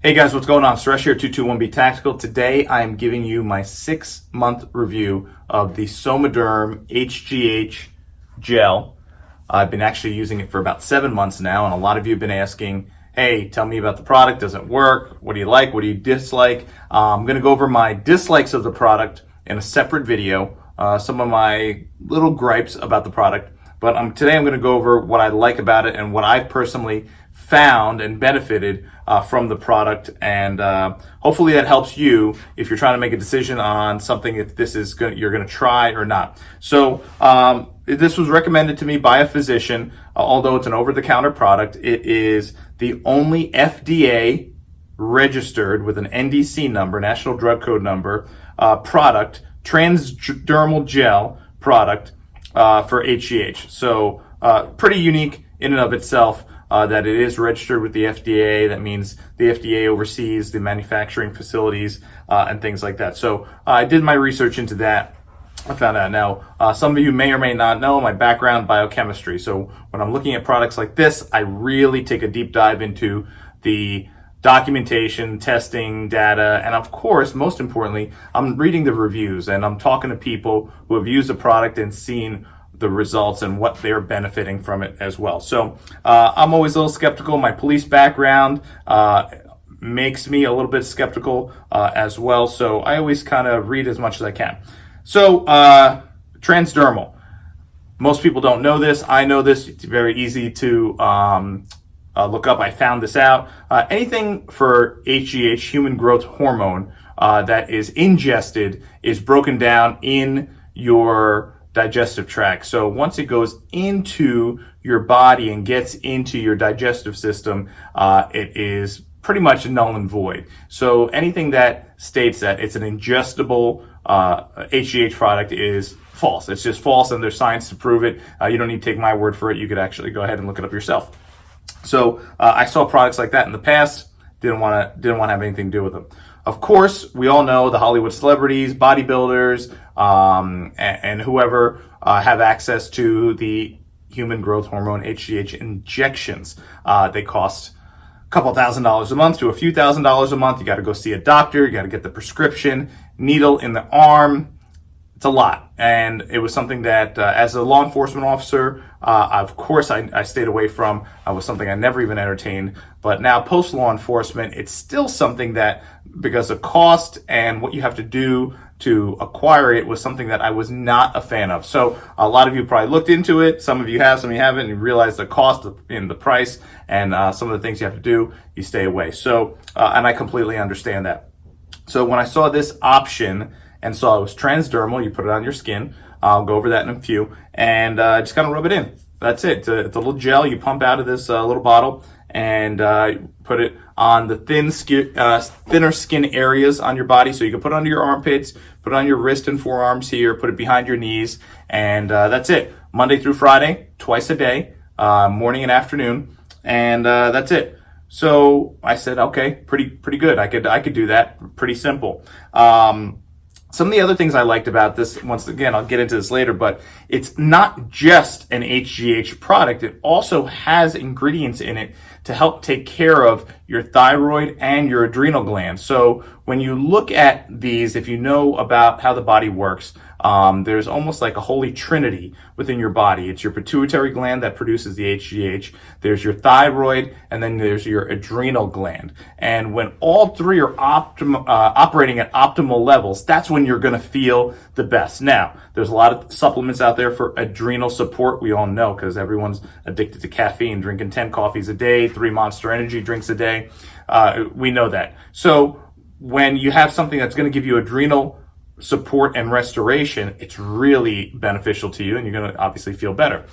Hey guys, what's going on? Suresh here, 221B Tactical. Today I am giving you my 6-month review of the Somaderm HGH gel. I've been actually using it for about 7 months now, and a lot of you have been asking, hey, tell me about the product. Does it work? What do you like? What do you dislike? I'm going to go over my dislikes of the product in a separate video, some of my little gripes about the product. But today I'm going to go over what I like about it and what I've personally found and benefited from the product, and hopefully that helps you if you're trying to make a decision on something, if this is you're going to try or not. So this was recommended to me by a physician, although it's an over-the-counter product. It is the only FDA registered with an NDC number, National Drug Code number, product, transdermal gel product for HGH. So pretty unique in and of itself. That it is registered with the FDA. That means the FDA oversees the manufacturing facilities and things like that. So I did my research into that. I found out. Now, some of you may or may not know my background, biochemistry. So when I'm looking at products like this, I really take a deep dive into the documentation, testing, data, and of course, most importantly, I'm reading the reviews and I'm talking to people who have used the product and seen the results and what they're benefiting from it as well. So I'm always a little skeptical. My police background makes me a little bit skeptical as well. So I always kind of read as much as I can. So transdermal. Most people don't know this. I know this. It's very easy to look up. I found this out. Anything for HGH, human growth hormone, that is ingested is broken down in your digestive tract. So once it goes into your body and gets into your digestive system, it is pretty much null and void. So anything that states that it's an ingestible HGH product is false. It's just false, and there's science to prove it. You don't need to take my word for it. You could actually go ahead and look it up yourself. So I saw products like that in the past. Didn't want to have anything to do with them. Of course, we all know the Hollywood celebrities, bodybuilders, and whoever have access to the human growth hormone HGH injections. They cost a couple $1,000s a month to a few $1,000s a month. You got to go see a doctor. You got to get the prescription, needle in the arm. It's a lot. And it was something that, as a law enforcement officer, of course, I stayed away from. It was something I never even entertained. But now, post-law enforcement, it's still something that, because of cost and what you have to do to acquire it, was something that I was not a fan of. So a lot of you probably looked into it. Some of you have, some of you haven't, and you realize the cost and the price and some of the things you have to do, you stay away. So, and I completely understand that. So when I saw this option and saw it was transdermal, you put it on your skin. I'll go over that in a few, and just kind of rub it in. That's it. It's a little gel you pump out of this little bottle, and put it on the thinner skin areas on your body. So you can put it under your armpits, put it on your wrist and forearms here, put it behind your knees, and that's it. Monday through Friday, twice a day, morning and afternoon, and that's it. So I said, okay, pretty good. I could do that. Pretty simple. Some of the other things I liked about this, once again, I'll get into this later, but it's not just an HGH product. It also has ingredients in it to help take care of your thyroid and your adrenal glands. So when you look at these, if you know about how the body works, there's almost like a holy trinity within your body. It's your pituitary gland that produces the HGH, there's your thyroid, and then there's your adrenal gland. And when all three are operating at optimal levels, that's when you're going to feel the best. Now, there's a lot of supplements out there for adrenal support. We all know, because everyone's addicted to caffeine, drinking 10 coffees a day, 3 Monster Energy drinks a day. We know that. So when you have something that's going to give you adrenal support and restoration, it's really beneficial to you, and you're going to obviously feel better.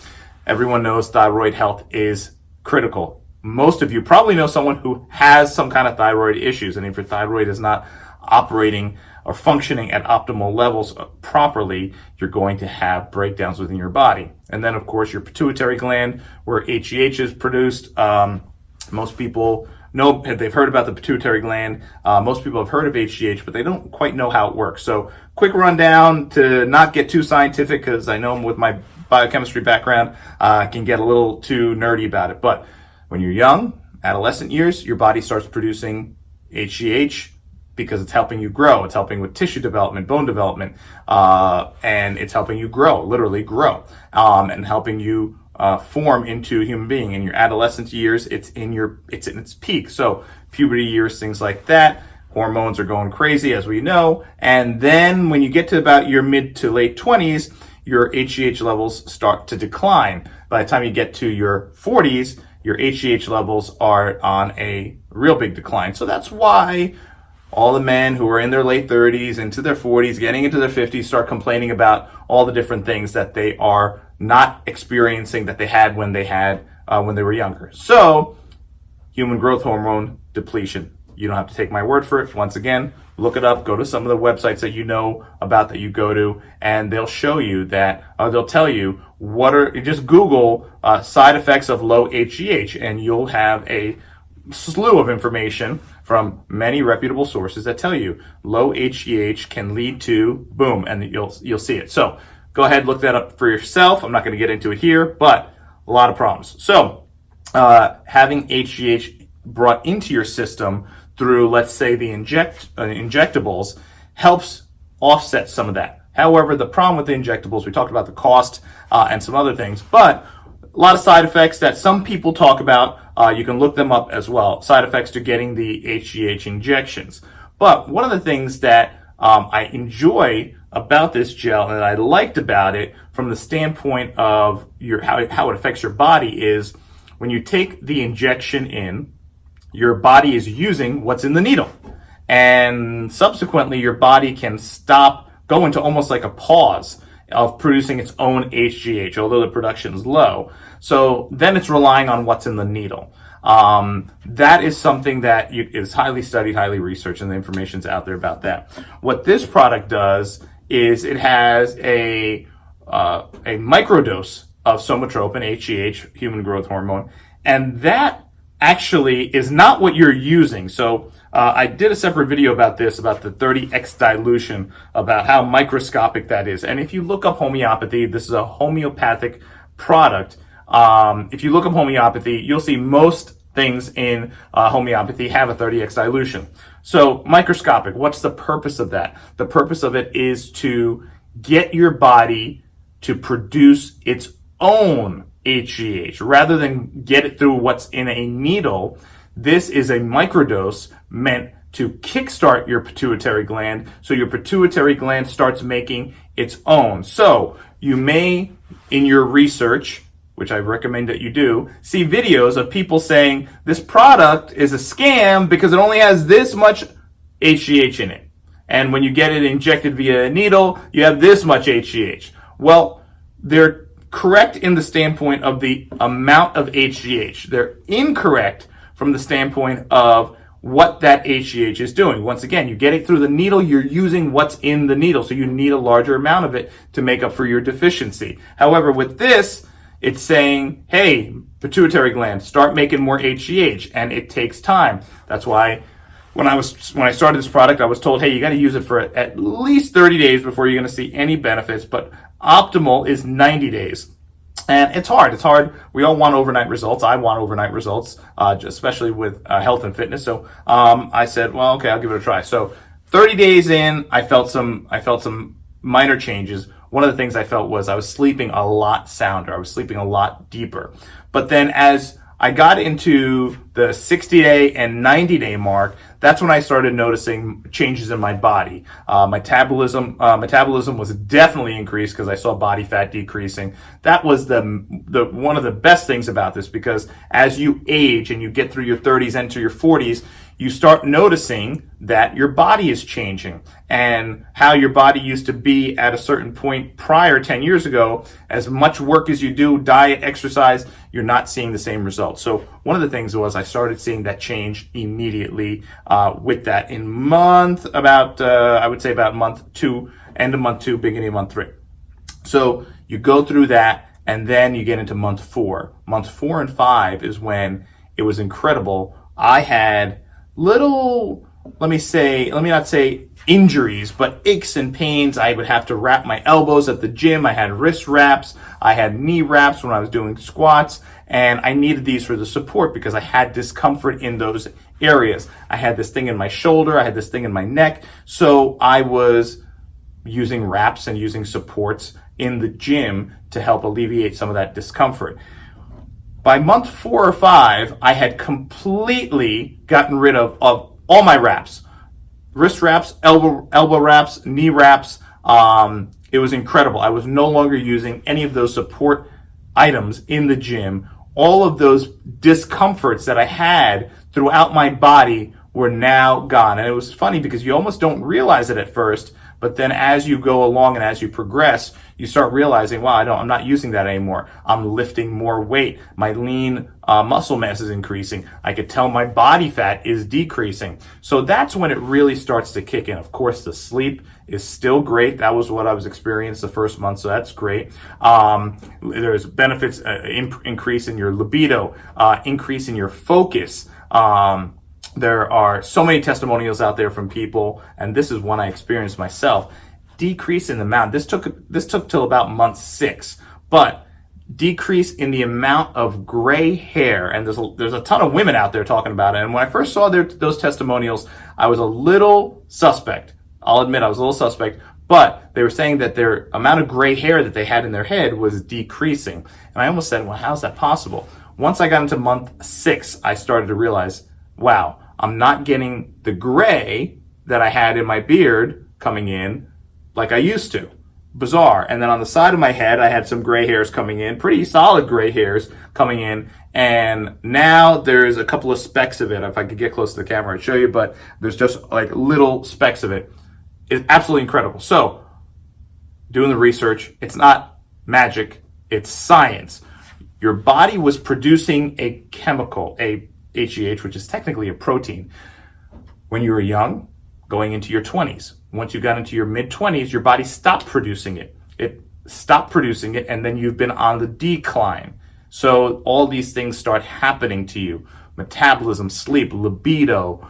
Everyone knows thyroid health is critical. Most of you probably know someone who has some kind of thyroid issues, and if your thyroid is not operating or functioning at optimal levels properly, you're going to have breakdowns within your body. And then, of course, your pituitary gland, where HGH is produced. Most people know, they've heard about the pituitary gland. Most people have heard of HGH, but they don't quite know how it works. So quick rundown to not get too scientific, because I know with my biochemistry background, I can get a little too nerdy about it. But when you're young, adolescent years, your body starts producing HGH because it's helping you grow. It's helping with tissue development, bone development, and it's helping you grow, literally grow, and helping you form into a human being. In your adolescent years, it's in its peak. So puberty years, things like that. Hormones are going crazy, as we know. And then when you get to about your mid to late 20s, your HGH levels start to decline. By the time you get to your 40s, your HGH levels are on a real big decline. So that's why all the men who are in their late 30s, into their 40s, getting into their 50s, start complaining about all the different things that they are not experiencing that they had when they were younger. So, human growth hormone depletion. You don't have to take my word for it. Once again, look it up. Go to some of the websites that you know about that you go to, and they'll show you that, they'll tell you just Google side effects of low HGH, and you'll have a slew of information from many reputable sources that tell you low HGH can lead to boom, and you'll see it. So go ahead, look that up for yourself. I'm not going to get into it here, but a lot of problems. So having HGH brought into your system through, let's say, the injectables helps offset some of that. However, the problem with the injectables, we talked about the cost and some other things, but a lot of side effects that some people talk about. You can look them up as well. Side effects to getting the HGH injections. But one of the things that I enjoy about this gel and that I liked about it from the standpoint of how it affects your body is when you take the injection in, your body is using what's in the needle. And subsequently, your body can go into almost like a pause of producing its own HGH, although the production is low. So then it's relying on what's in the needle. That is something that is highly studied, highly researched, and the information's out there about that. What this product does is it has a microdose of somatropin, HGH, human growth hormone, and that actually is not what you're using. So I did a separate video about this, about the 30x dilution, about how microscopic that is. And if you look up homeopathy, this is a homeopathic product. If you look up homeopathy, you'll see most things in homeopathy have a 30x dilution. So microscopic, what's the purpose of that? The purpose of it is to get your body to produce its own HGH rather than get it through what's in a needle. This is a microdose meant to kickstart your pituitary gland, so your pituitary gland starts making its own. So you may, in your research, which I recommend that you do, see videos of people saying this product is a scam because it only has this much HGH in it. And when you get it injected via a needle, you have this much HGH. Well, they're correct in the standpoint of the amount of HGH. They're incorrect from the standpoint of what that HGH is doing. Once again, you get it through the needle, you're using what's in the needle, so you need a larger amount of it to make up for your deficiency. However, with this, it's saying, hey, pituitary gland, start making more HGH, and it takes time. That's why when I started this product, I was told, hey, you got to use it for at least 30 days before you're going to see any benefits, but optimal is 90 days. And it's hard. It's hard. We all want overnight results. I want overnight results, especially with health and fitness. So I said, well, okay, I'll give it a try. So 30 days in, I felt some minor changes. One of the things I felt was I was sleeping a lot sounder. I was sleeping a lot deeper. But then as I got into the 60-day and 90-day mark, that's when I started noticing changes in my body. Metabolism was definitely increased because I saw body fat decreasing. That was the one of the best things about this, because as you age and you get through your 30s, enter your 40s, you start noticing that your body is changing, and how your body used to be at a certain point prior 10 years ago. As much work as you do, diet, exercise, you're not seeing the same results. So one of the things was I started seeing that change immediately with that in I would say about month 2, end of month 2, beginning of month 3. So you go through that, and then you get into month 4. Month 4 and 5 is when it was incredible. I had little, let me not say injuries, but aches and pains. I would have to wrap my elbows at the gym. I had wrist wraps. I had knee wraps when I was doing squats, and I needed these for the support because I had discomfort in those areas. I had this thing in my shoulder, I had this thing in my neck. So I was using wraps and using supports in the gym to help alleviate some of that discomfort. By month 4 or 5, I had completely gotten rid of all my wraps. Wrist wraps, elbow wraps, knee wraps. It was incredible. I was no longer using any of those support items in the gym. All of those discomforts that I had throughout my body were now gone. And it was funny because you almost don't realize it at first, but then as you go along and as you progress, you start realizing, wow, I'm not using that anymore. I'm lifting more weight. My lean muscle mass is increasing. I could tell my body fat is decreasing. So that's when it really starts to kick in. Of course, the sleep is still great. That was what I was experiencing the first month, so that's great. There's benefits, increase in your libido, increase in your focus. There are so many testimonials out there from people, and this is one I experienced myself. Decrease in the amount. This took till about month 6, but decrease in the amount of gray hair. And there's a ton of women out there talking about it. And when I first saw those testimonials, I was a little suspect. I'll admit I was a little suspect, but they were saying that their amount of gray hair that they had in their head was decreasing. And I almost said, well, how's that possible? Once I got into month 6, I started to realize, wow, I'm not getting the gray that I had in my beard coming in like I used to. Bizarre. And then on the side of my head, I had some gray hairs coming in, pretty solid gray hairs coming in. And now there's a couple of specks of it. If I could get close to the camera, I'd show you, but there's just like little specks of it. It's absolutely incredible. So doing the research, it's not magic, it's science. Your body was producing a chemical, a HGH, which is technically a protein, when you were young, going into your 20s. Once you got into your mid-20s, your body stopped producing it. It stopped producing it, and then you've been on the decline. So all these things start happening to you. Metabolism, sleep, libido,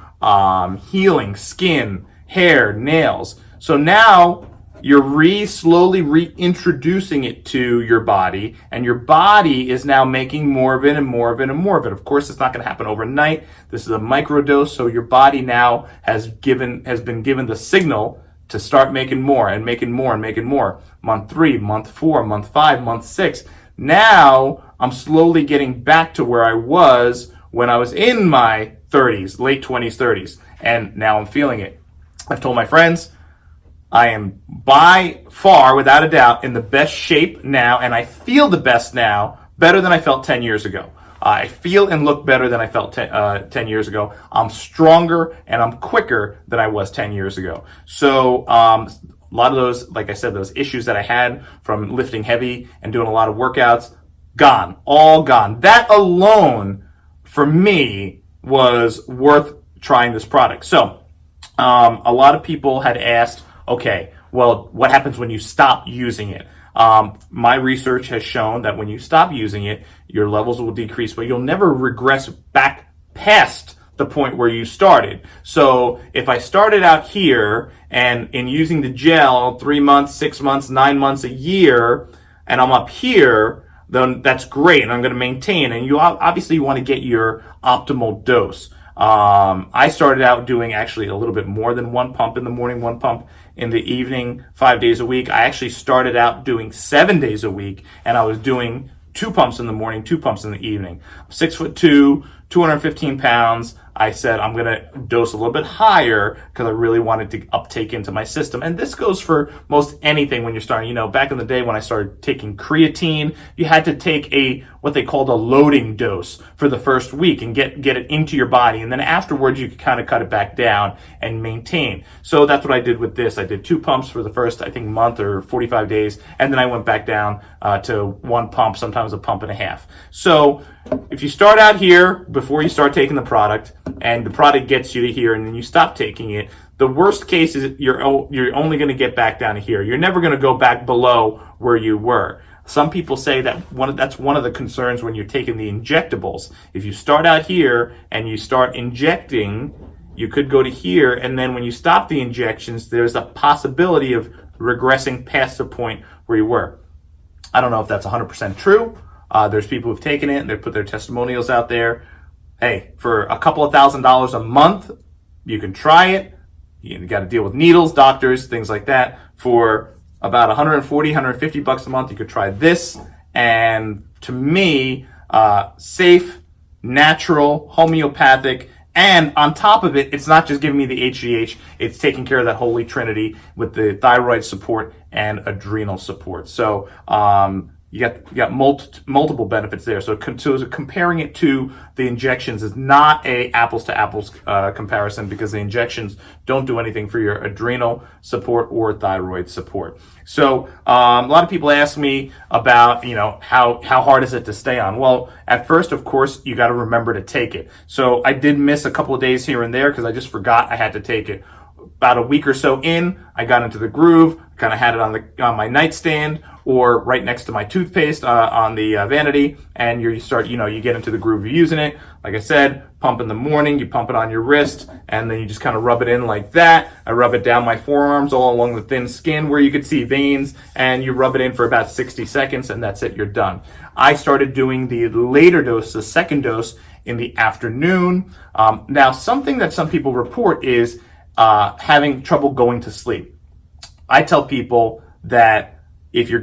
healing, skin, hair, nails. So now you're slowly reintroducing it to your body, and your body is now making more of it and more of it and more of it. Of course, it's not going to happen overnight. This is a microdose, so your body now has been given the signal to start making more and making more and making more. Month 3, month 4, month 5, month 6. Now I'm slowly getting back to where I was when I was in my 30s, late 20s, 30s, and now I'm feeling it. I've told my friends, I am by far, without a doubt, in the best shape now, and I feel the best now, better than I felt 10 years ago. I feel and look better than I felt 10 years ago. I'm stronger and I'm quicker than I was 10 years ago. So a lot of those, like I said, those issues that I had from lifting heavy and doing a lot of workouts, gone, all gone. That alone, for me, was worth trying this product. So a lot of people had asked, okay, well, what happens when you stop using it? My research has shown that when you stop using it, your levels will decrease, but you'll never regress back past the point where you started. So if I started out here and in using the gel 3 months, 6 months, 9 months, a year, and I'm up here, then that's great, and I'm going to maintain. And you obviously want to get your optimal dose. I started out doing actually a little bit more than 1 pump in the morning, 1 pump in the evening, 5 days a week. I actually started out doing 7 days a week, and I was doing 2 pumps in the morning, 2 pumps in the evening. I'm 6'2", 215 pounds. I said I'm going to dose a little bit higher because I really wanted to uptake into my system. And this goes for most anything when you're starting. You know, back in the day when I started taking creatine, you had to take what they called a loading dose for the first week and get it into your body. And then afterwards, you could kind of cut it back down and maintain. So that's what I did with this. I did 2 pumps for the first, I think, month or 45 days. And then I went back down to 1 pump, sometimes a pump and a half. So if you start out here before you start taking the product, and the product gets you to here, and then you stop taking it, the worst case is you're only going to get back down to here. You're never going to go back below where you were. Some people say that that's one of the concerns when you're taking the injectables. If you start out here and you start injecting, you could go to here, and then when you stop the injections, there's a possibility of regressing past the point where you were. I don't know if that's 100% true. There's people who've taken it and they've put their testimonials out there. hey, for a couple of $1,000s a month, you can try it. You got to deal with needles, doctors, things like that. For about 140, 150 bucks a month, you could try this. And to me, safe, natural, homeopathic, and on top of it, it's not just giving me the HGH, it's taking care of that holy trinity with the thyroid support and adrenal support. So you got multiple benefits there. So comparing it to the injections is not a apples to apples comparison, because the injections don't do anything for your adrenal support or thyroid support. So a lot of people ask me about, how hard is it to stay on? Well, at first, of course, you got to remember to take it. So I did miss a couple of days here and there because I just forgot I had to take it. About a week or so in, I got into the groove, kind of had it on my nightstand or right next to my toothpaste on the vanity, and you get into the groove of using it. Like I said, pump in the morning, you pump it on your wrist, and then you just kind of rub it in like that. I rub it down my forearms all along the thin skin where you could see veins, and you rub it in for about 60 seconds, and that's it, you're done. I started doing the later dose, the second dose, in the afternoon. Now, something that some people report is having trouble going to sleep. I tell people that if you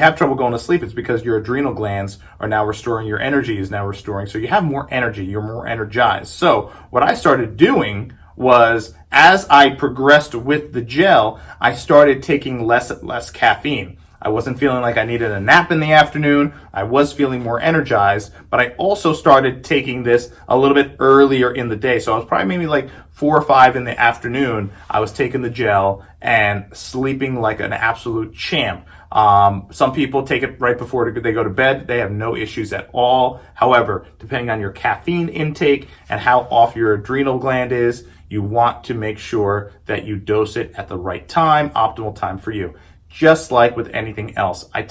have trouble going to sleep, it's because your adrenal glands are now restoring, your energy is now restoring, so you have more energy, you're more energized. So what I started doing was, as I progressed with the gel, I started taking less and less caffeine. I wasn't feeling like I needed a nap in the afternoon. I was feeling more energized, but I also started taking this a little bit earlier in the day. So I was probably maybe like 4 or 5 in the afternoon. I was taking the gel and sleeping like an absolute champ. Some people take it right before they go to bed. They have no issues at all. However, depending on your caffeine intake and how off your adrenal gland is, you want to make sure that you dose it at the right time, optimal time for you. Just like with anything else. I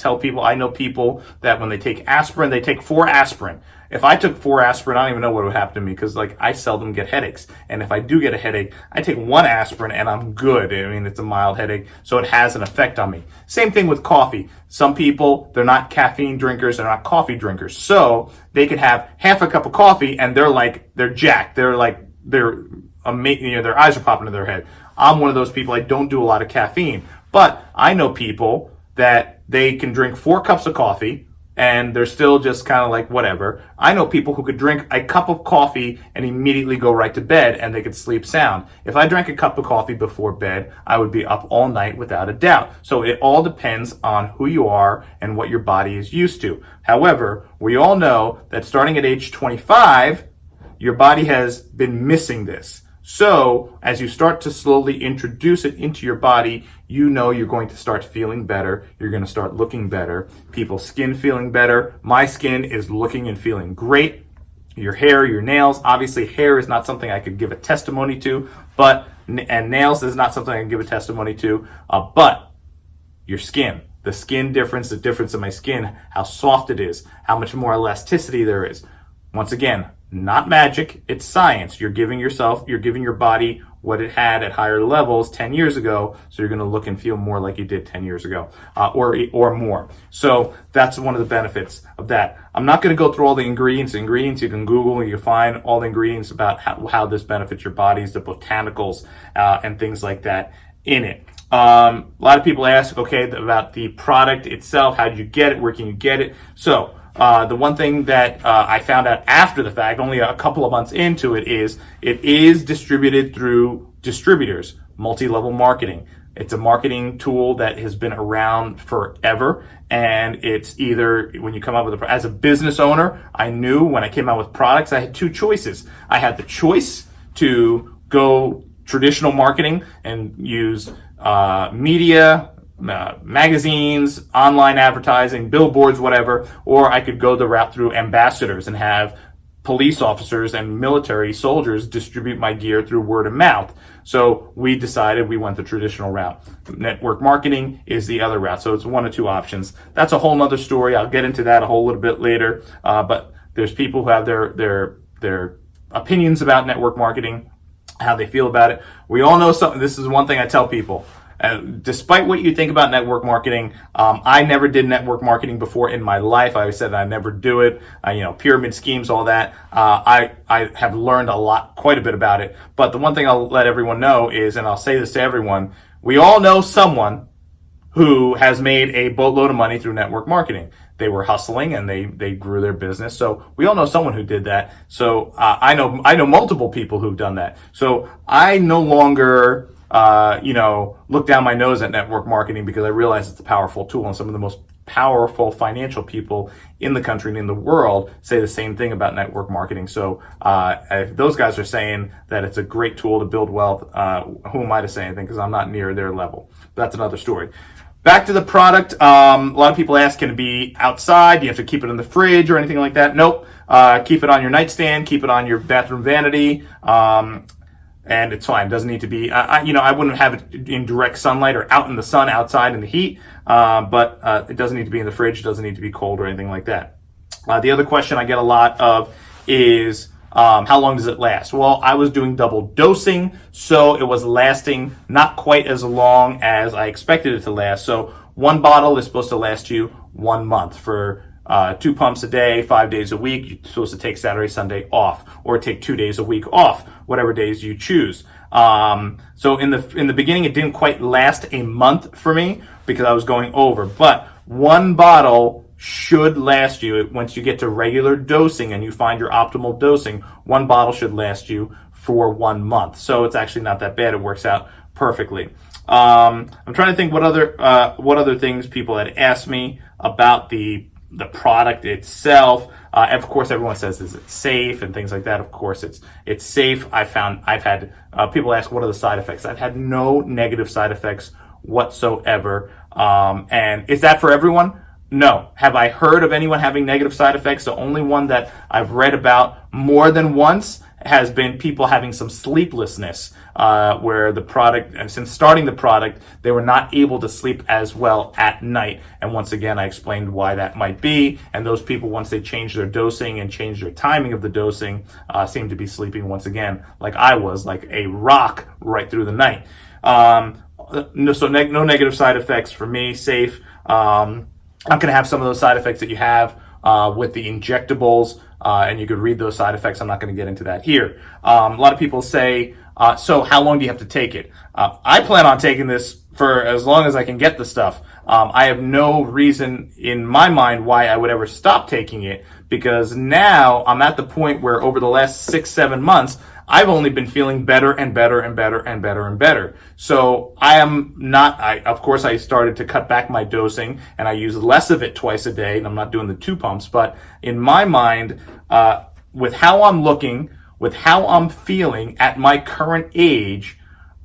know people that when they take aspirin, they take 4 aspirin. If I took 4 aspirin, I don't even know what would happen to me, because I seldom get headaches. And if I do get a headache, I take 1 aspirin and I'm good. I mean, it's a mild headache, so it has an effect on me. Same thing with coffee. Some people, they're not caffeine drinkers, they're not coffee drinkers. So they could have half a cup of coffee and they're jacked. They're amazing, their eyes are popping to their head. I'm one of those people. I don't do a lot of caffeine. But I know people that they can drink 4 cups of coffee and they're still just kind of like whatever. I know people who could drink a cup of coffee and immediately go right to bed and they could sleep sound. If I drank a cup of coffee before bed, I would be up all night without a doubt. So it all depends on who you are and what your body is used to. However, we all know that starting at age 25, your body has been missing this. So as you start to slowly introduce it into your body, you're going to start feeling better. You're going to start looking better. People's skin feeling better. My skin is looking and feeling great. Your hair, your nails. Obviously, hair is not something I could give a testimony to, and nails is not something I can give a testimony to, but your skin. The skin difference, the difference in my skin, how soft it is, how much more elasticity there is. Once again, not magic, it's science. You're giving your body what it had at higher levels 10 years ago, so you're going to look and feel more like you did 10 years ago, or more. So that's one of the benefits of that. I'm not going to go through all the ingredients. You can Google, you can find all the ingredients about how this benefits your bodies, the botanicals, and things like that in it. A lot of people ask, about the product itself. How did you get it? Where can you get it? So, the one thing that I found out after the fact, only a couple of months into it is distributed through distributors, multi-level marketing. It's a marketing tool that has been around forever, and it's either when you come up with as a business owner, I knew when I came out with products, I had 2 choices. I had the choice to go traditional marketing and use media, magazines, online advertising, billboards, whatever, or I could go the route through ambassadors and have police officers and military soldiers distribute my gear through word of mouth. So we decided we went the traditional route. Network marketing is the other route. So it's 1 or 2 options. That's a whole nother story. I'll get into that a whole little bit later. But there's people who have their opinions about network marketing, how they feel about it. We all know something. This is one thing I tell people. despite what you think about network marketing, I never did network marketing before in my life. I always said I never do it. Pyramid schemes, all that. I have learned quite a bit about it. But the one thing I'll let everyone know is, and I'll say this to everyone, we all know someone who has made a boatload of money through network marketing. They were hustling and they grew their business. So we all know someone who did that. So I know multiple people who've done that. So I no longer look down my nose at network marketing, because I realize it's a powerful tool, and some of the most powerful financial people in the country and in the world say the same thing about network marketing. So if those guys are saying that it's a great tool to build wealth, who am I to say anything, because I'm not near their level. But that's another story. Back to the product. A lot of people ask, can it be outside? Do you have to keep it in the fridge or anything like that? Nope. Keep it on your nightstand. Keep it on your bathroom vanity. And it's fine. It doesn't need to be, I wouldn't have it in direct sunlight or out in the sun, outside in the heat. But it doesn't need to be in the fridge. It doesn't need to be cold or anything like that. The other question I get a lot of is, how long does it last? Well, I was doing double dosing, so it was lasting not quite as long as I expected it to last. So one bottle is supposed to last you 1 month. For 2 pumps a day, 5 days a week, you're supposed to take Saturday, Sunday off, or take 2 days a week off, whatever days you choose. So in the beginning, it didn't quite last a month for me because I was going over. But one bottle should last you, once you get to regular dosing and you find your optimal dosing, one bottle should last you for 1 month. So it's actually not that bad. It works out perfectly. I'm trying to think what other things people had asked me about the product itself. Of course, everyone says, is it safe and things like that. Of course, it's safe. I've had people ask, what are the side effects? I've had no negative side effects whatsoever. And is that for everyone? No. Have I heard of anyone having negative side effects? The only one that I've read about more than once has been people having some sleeplessness, where the product, and since starting the product, they were not able to sleep as well at night. And once again, I explained why that might be. And those people, once they changed their dosing and changed their timing of the dosing, seemed to be sleeping once again, like I was, like a rock right through the night. No negative side effects for me, safe. I'm going to have some of those side effects that you have with the injectables, and you could read those side effects. I'm not going to get into that here. A lot of people say, so how long do you have to take it? I plan on taking this for as long as I can get the stuff. I have no reason in my mind why I would ever stop taking it, because now I'm at the point where over the last 6-7 months, I've only been feeling better and better and better and better and better. So of course I started to cut back my dosing, and I use less of it twice a day, and I'm not doing the 2 pumps. But in my mind, with how I'm looking, with how I'm feeling at my current age,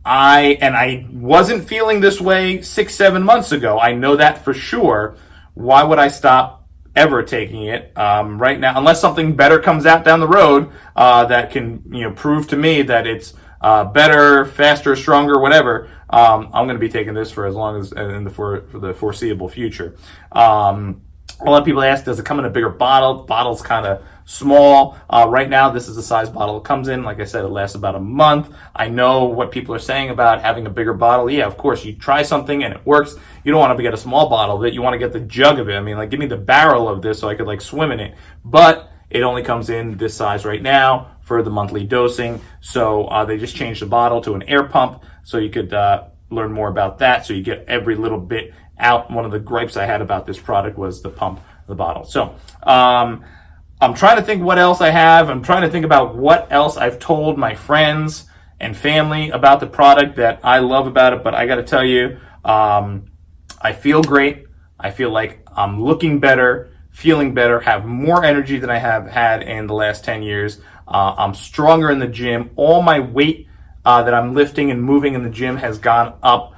I wasn't feeling this way 6-7 months ago. I know that for sure. Why would I stop ever taking it right now, unless something better comes out down the road that can prove to me that it's better, faster, stronger, whatever. I'm going to be taking this for as long as for the foreseeable future. A lot of people ask, does it come in a bigger bottle? The bottle's kind of small. Right now, this is the size bottle it comes in. Like I said, it lasts about a month. I know what people are saying about having a bigger bottle. Yeah, of course, you try something and it works. You don't want to get a small bottle of it. You want to get the jug of it. I mean, like, give me the barrel of this so I could swim in it. But it only comes in this size right now for the monthly dosing. So they just changed the bottle to an air pump, so you could learn more about that. So you get every little bit out. One of the gripes I had about this product was the pump of the bottle. So I'm trying to think what else I have. I'm trying to think about what else I've told my friends and family about the product that I love about it. But I got to tell you, I feel great. I feel like I'm looking better, feeling better, have more energy than I have had in the last 10 years. I'm stronger in the gym. All my weight that I'm lifting and moving in the gym has gone up.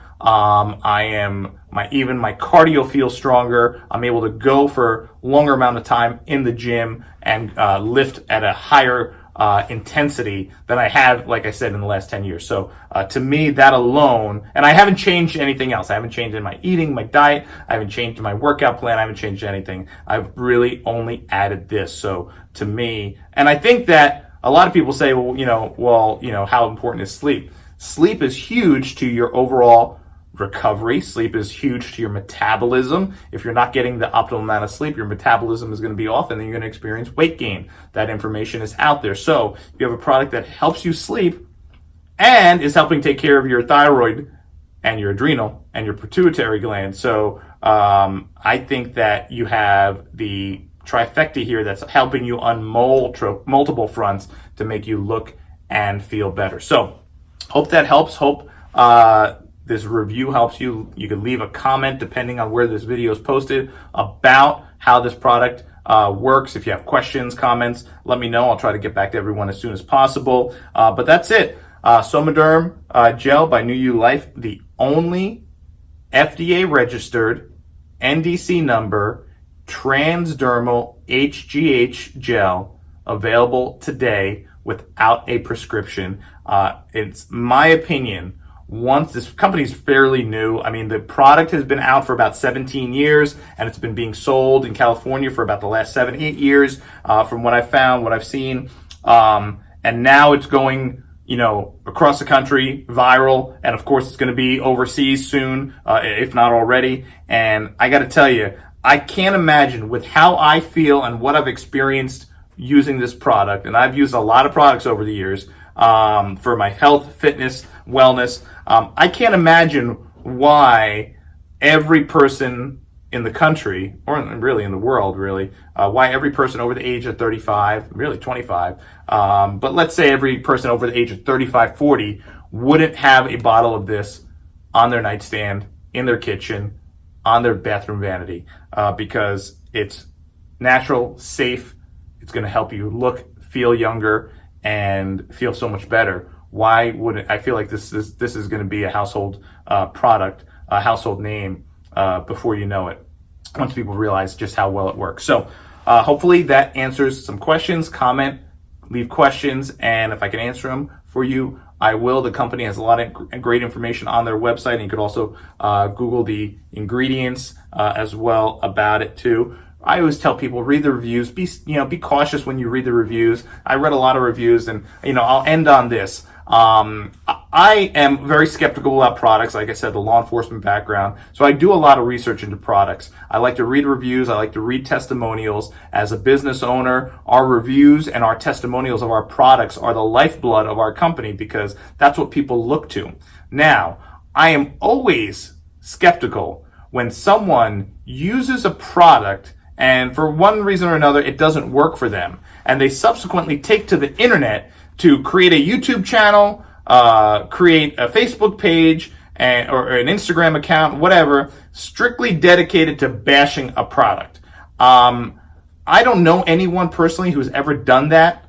Even my cardio feels stronger. I'm able to go for longer amount of time in the gym and lift at a higher intensity than I have, like I said, in the last 10 years. So to me, that alone, and I haven't changed anything else. I haven't changed in my eating, my diet. I haven't changed my workout plan. I haven't changed anything. I've really only added this. So to me, and I think that a lot of people say, how important is sleep? Sleep is huge to your overall recovery. Sleep is huge to your metabolism. If you're not getting the optimal amount of sleep, your metabolism is going to be off and then you're going to experience weight gain. That information is out there. So you have a product that helps you sleep and is helping take care of your thyroid and your adrenal and your pituitary gland. So I think that you have the trifecta here that's helping you on multiple fronts to make you look and feel better. So hope that helps. Hope this review helps you. You can leave a comment depending on where this video is posted about how this product works. If you have questions, comments, let me know. I'll try to get back to everyone as soon as possible. But that's it. Somaderm Gel by New You Life, the only FDA registered NDC number Transdermal HGH gel available today without a prescription. It's my opinion, once this company's fairly new. I mean, the product has been out for about 17 years and it's been being sold in California for about the last 7-8 years, from what I found, what I've seen. And now it's going, across the country, viral, and of course it's going to be overseas soon, if not already. And I got to tell you, I can't imagine, with how I feel and what I've experienced using this product, and I've used a lot of products over the years for my health, fitness, wellness. I can't imagine why every person in the country, or really in the world, why every person over the age of 35, really 25, but let's say every person over the age of 35, 40 wouldn't have a bottle of this on their nightstand, in their kitchen, on their bathroom vanity, because it's natural, safe. It's going to help you look, feel younger, and feel so much better. Why wouldn't I feel like this is going to be a household product, a household name before you know it, once people realize just how well it works. So hopefully that answers some questions. Comment, leave questions, and if I can answer them for you, I will. The company has a lot of great information on their website, and you could also Google the ingredients as well about it too. I always tell people, read the reviews. Be cautious when you read the reviews. I read a lot of reviews, and I'll end on this. I am very skeptical about products. Like I said, the law enforcement background. So I do a lot of research into products. I like to read reviews. I like to read testimonials. As a business owner, our reviews and our testimonials of our products are the lifeblood of our company, because that's what people look to. Now, I am always skeptical when someone uses a product and for one reason or another it doesn't work for them, and they subsequently take to the internet to create a YouTube channel, create a Facebook page, or an Instagram account, whatever, strictly dedicated to bashing a product. I don't know anyone personally who's ever done that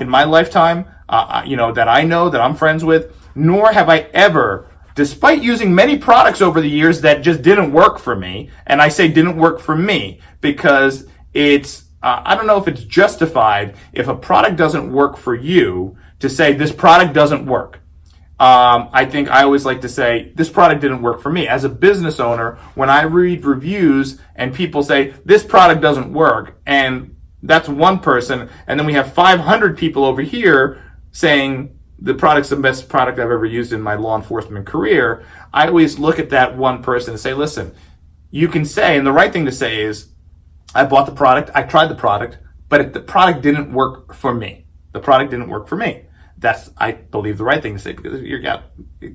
in my lifetime, that I know, that I'm friends with, nor have I ever, despite using many products over the years that just didn't work for me. And I say didn't work for me because it's, I don't know if it's justified if a product doesn't work for you to say this product doesn't work. I think I always like to say this product didn't work for me. As a business owner, when I read reviews and people say this product doesn't work, and that's one person, and then we have 500 people over here saying the product's the best product I've ever used in my law enforcement career, I always look at that one person and say, listen, you can say, and the right thing to say is, I bought the product, I tried the product, but the product didn't work for me. The product didn't work for me. That's, I believe, the right thing to say, because you got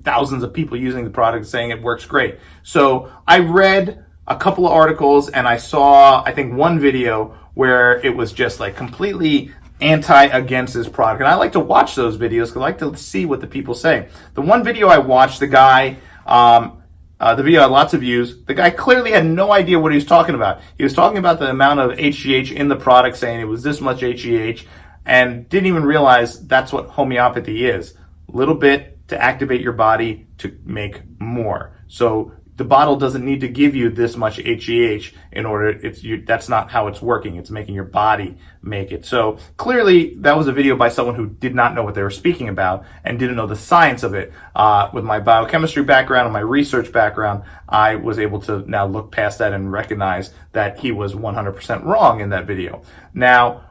thousands of people using the product saying it works great. So I read a couple of articles and I saw, I think, one video where it was just like completely against this product. And I like to watch those videos because I like to see what the people say. The one video I watched, the guy, the video had lots of views. The guy clearly had no idea what he was talking about. He was talking about the amount of HGH in the product, saying it was this much HGH, and didn't even realize that's what homeopathy is. A little bit to activate your body to make more. So the bottle doesn't need to give you this much HGH in order, that's not how it's working. It's making your body make it. So clearly that was a video by someone who did not know what they were speaking about and didn't know the science of it. With my biochemistry background and my research background, I was able to now look past that and recognize that he was 100% wrong in that video. Now,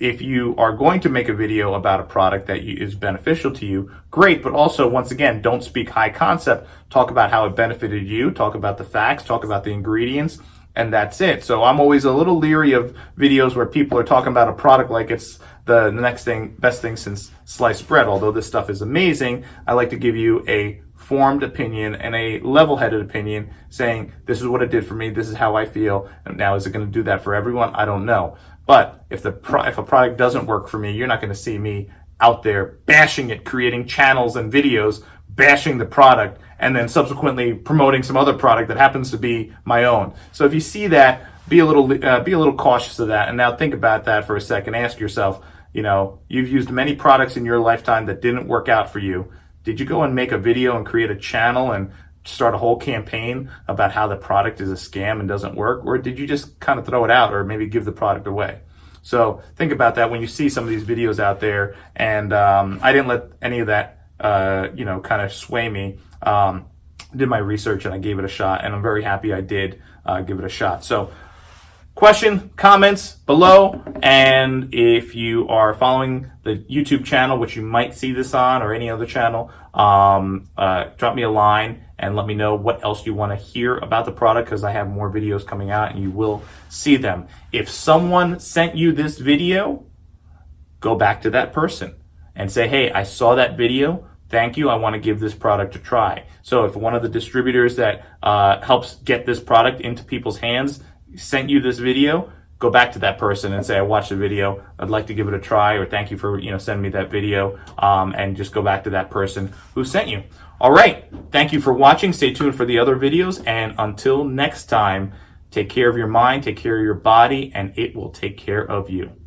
if you are going to make a video about a product that is beneficial to you, great, but also, once again, don't speak high concept. Talk about how it benefited you, talk about the facts, talk about the ingredients, and that's it. So I'm always a little leery of videos where people are talking about a product like it's the next thing, best thing since sliced bread. Although this stuff is amazing, I like to give you a formed opinion and a level-headed opinion saying, this is what it did for me, this is how I feel. And now, is it going to do that for everyone? I don't know. But if a product doesn't work for me, you're not going to see me out there bashing it, creating channels and videos bashing the product, and then subsequently promoting some other product that happens to be my own. So if you see that, be a little cautious of that. And now think about that for a second. Ask yourself, you've used many products in your lifetime that didn't work out for you. Did you go and make a video and create a channel and start a whole campaign about how the product is a scam and doesn't work? Or did you just kind of throw it out or maybe give the product away? So think about that when you see some of these videos out there. And I didn't let any of that, kind of sway me. Did my research and I gave it a shot, and I'm very happy I did give it a shot. So question, comments below, and if you are following the YouTube channel, which you might see this on, or any other channel, drop me a line and let me know what else you want to hear about the product, because I have more videos coming out and you will see them. If someone sent you this video, go back to that person and say, hey, I saw that video. Thank you. I want to give this product a try. So if one of the distributors that helps get this product into people's hands sent you this video, go back to that person and say, I watched the video, I'd like to give it a try, or thank you for sending me that video, and just go back to that person who sent you. All right, thank you for watching. Stay tuned for the other videos, and until next time, take care of your mind, take care of your body, and it will take care of you.